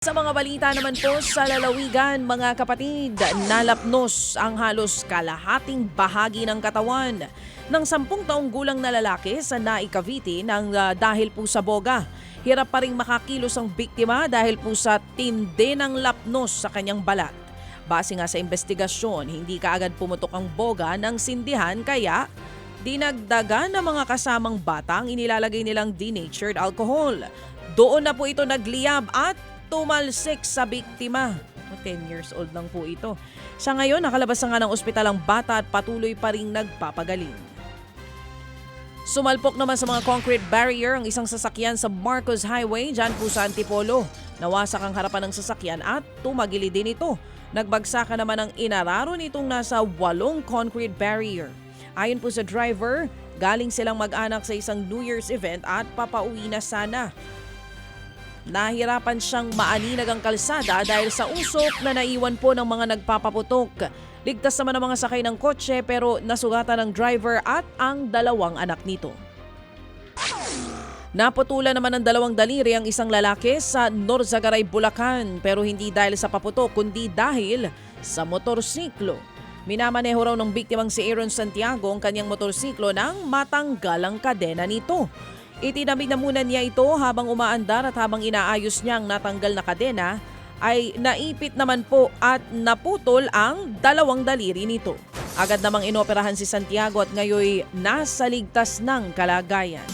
Sa mga balita naman po sa lalawigan, mga kapatid, nalapnos ang halos kalahating bahagi ng katawan ng 10 taong gulang na lalaki sa Naik, Cavite dahil po sa boga. Hirap pa ring makakilos ang biktima dahil po sa tindi ng lapnos sa kanyang balat. Base nga sa investigasyon, hindi kaagad pumutok ang boga ng sindihan kaya dinagdagan ng mga kasamang bata ang inilalagay nilang denatured alcohol. Doon na po ito nagliyab at tumalsik sa biktima. 10 years old lang po ito. Sa ngayon, nakalabas na nga ng ospital ang bata at patuloy pa rin nagpapagaling. Sumalpok naman sa mga concrete barrier ang isang sasakyan sa Marcos Highway dyan po sa Antipolo. Nawasak ang harapan ng sasakyan at tumagili din ito. Nagbagsakan naman ang inararo nitong nasa 8 concrete barrier. Ayon po sa driver, galing silang mag-anak sa isang New Year's event at papauwi na sana. Nahirapan siyang maaninag ang kalsada dahil sa usok na naiwan po ng mga nagpapaputok. Ligtas naman ang mga sakay ng kotse pero nasugatan ng driver at ang 2 anak nito. Naputulan naman ng 2 daliri ang isang lalaki sa Norzagaray, Bulacan pero hindi dahil sa paputok kundi dahil sa motorsiklo. Minamaneho raw ng biktimang si Aaron Santiago ang kanyang motorsiklo nang matanggal ang kadena nito. Itinamig na muna niya ito habang umaandar at habang inaayos niya ang natanggal na kadena ay naipit naman po at naputol ang 2 daliri nito. Agad namang inoperahan si Santiago at ngayoy nasa ligtas ng kalagayan.